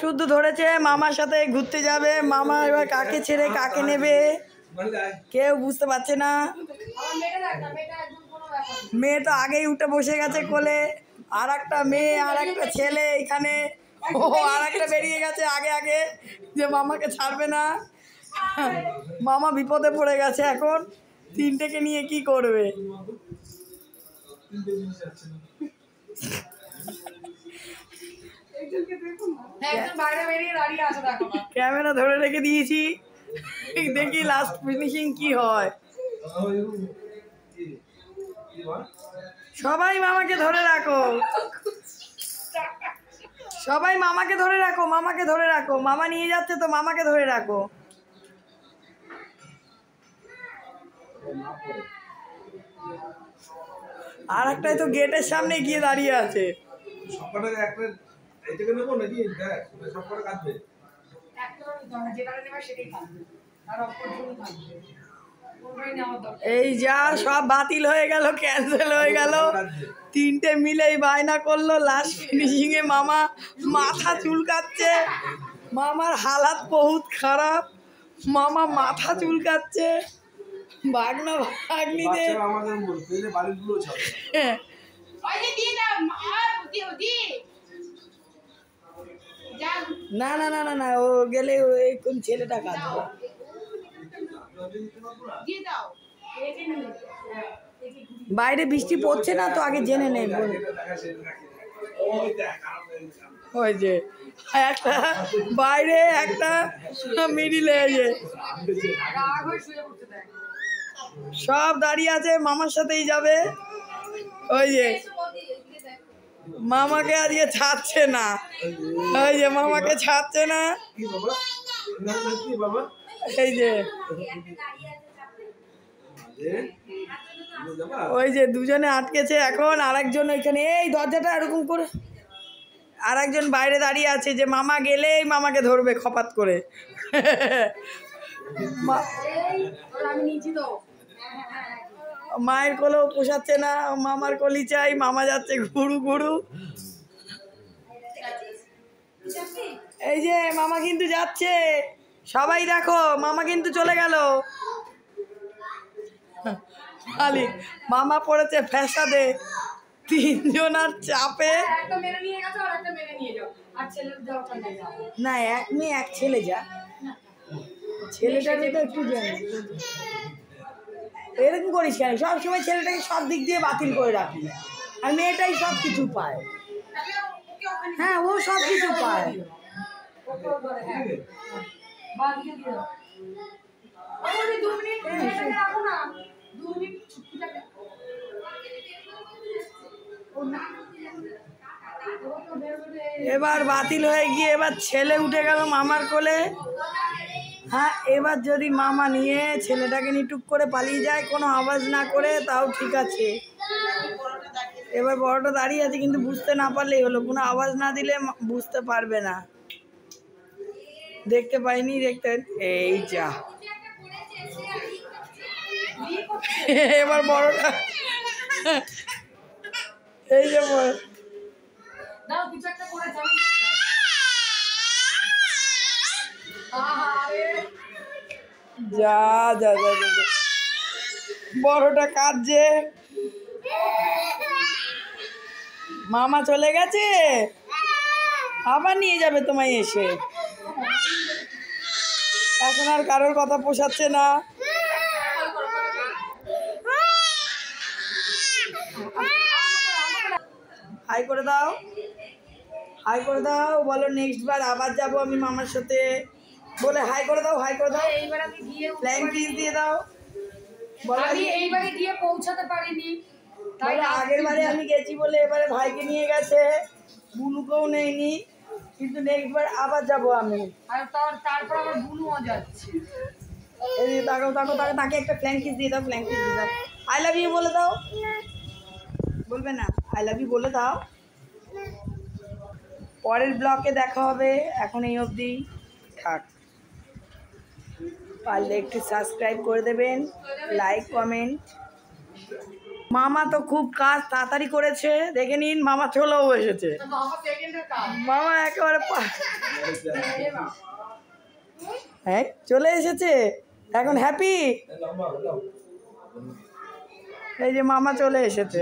শুদ্ধ ধরেছে মামার সাথে ঘুরতে যাবে। মামা এবার কাকে ছেড়ে কাকে নেবে কেউ বুঝতে পারছে না। মেয়ে তো আগেই উঠে বসে গেছে কোলে, আর একটা মেয়ে আর একটা ছেলে এখানে। ও আর একটা বেরিয়ে গেছে আগে আগে যে মামাকে ছাড়বে না। মামা বিপদে পড়ে গেছে এখন, তিনটেকে নিয়ে কি করবে। ক্যামেরা ধরে রেখে দিয়েছি, দেখি লাস্ট ফিনিশিং কি হয়। সবাই মামাকে ধরে রাখো, সবাই মামাকে ধরে রাখো, মামাকে ধরে রাখো। মামা নিয়ে যাচ্ছে তো মামাকে ধরে রাখো। আর একটাই তো গেটের সামনে গিয়ে দাঁড়িয়ে আছে। এই যা সব বাতিল হয়ে গেল, ক্যান্সেল হয়ে গেল। তিনটে মিলেই বায়না করলো। লাস্ট ফিনিশিং এ মামা মাথা চুলকাচ্ছে। মামার হালাত বহুত খারাপ, মামা মাথা চুলকাচ্ছে। ভাগনা ভাগ্নিদের না না না না না, ও গেলে কোন ছেলেটা কাঁদবে। বাইরে বৃষ্টি পড়ছে না তো, আগে জেনে নেই। ওই যে একটা বাইরে একটা মিডিলে সব দাঁড়িয়ে আছে, মামার সাথেই যাবে। ওই যে মামাকে আজকে ছাড়ছে না, ওই যে মামাকে ছাড়ছে না। এই যে ওই যে দুজনে আটকেছে এখন। আরেকজন ওইখানে এই দরজাটা এরকম করে, আরেকজন বাইরে দাঁড়িয়ে আছে যে মামা গেলেই মামাকে ধরবে খপাত করে। মায়ের কোলেও পোষাচ্ছে না, মামার কোলি চাই। মামা যাচ্ছে ঘুরু ঘুরু। এই যে মামা কিন্তু যাচ্ছে, সবাই দেখো মামা কিন্তু চলে গেল। মামা পড়েছে ফ্যাসাদে, তিনজনার চাপে। না এক মেয়ে এক ছেলে যা, ছেলেটাকে তো একটু জানি। এরকম করিস কেন? সবসময় ছেলেটাকে সব দিক দিয়ে বাতিল করে রাখি, আর মেয়েটাই সব কিছু পায়। হ্যাঁ ও সব কিছু পায়। এবার বাতিল হয়ে গিয়ে এবার ছেলে উঠে গেল মামার কোলে। হ্যাঁ এবার যদি মামা নিয়ে ছেলেটাকে নিয়ে টুক করে পালিয়ে যায়, কোনো আওয়াজ না করে, তাও ঠিক আছে। এবার বড়টা দাঁড়িয়ে আছে, কিন্তু বুঝতে না পারলেই হলো, কোনো আওয়াজ না দিলে বুঝতে পারবে না। দেখতে পাইনি, দেখতে। এই যা এবার বড়টা, এই যে যা যা যা যা বড়টা কাঁদছে। মামা চলে গেছে, আবার নিয়ে যাবে তোমায় এসে। এখন আর কারোর কথা পোষাচ্ছে না। হাই করে দাও, হাই করে দাও, বলো নেক্সট বার আবার যাবো আমি মামার সাথে বলে হাই করে দাও, হাই করে দাও। এইবার আমি গিয়ে ফ্ল্যাং কিস দিয়ে দাও। বলো আমি এইবারে গিয়ে পৌঁছাতে পারিনি, তাই আগের বারে আমি গেছি বলে এবারে ভাইকে নিয়ে গেছে, বুনুকেও নেয়নি, কিন্তু নেক্সট বার আবার যাবো আমি। আর তারপর আমার বুনুও যাচ্ছে। এই তাকাও তাকাও তাকে, তাকে একটা ফ্ল্যাং কিস দিয়ে দাও, ফ্ল্যাং কিস দিয়ে দাও। আই লাভ ইউ বলে দাও। বলবে না? আই লাভ ইউ বলে দাও। পরের ব্লগে দেখা হবে, এখন এই অবধি থাক। পারলে একটু সাবস্ক্রাইব করে দেবেন, লাইক কমেন্ট। মামা তো খুব কাজ তাড়াতাড়ি করেছে, দেখে নিন মামা চলেও এসেছে। মামা একেবারে হ্যাঁ চলে এসেছে, এখন হ্যাপি। এই যে মামা চলে এসেছে।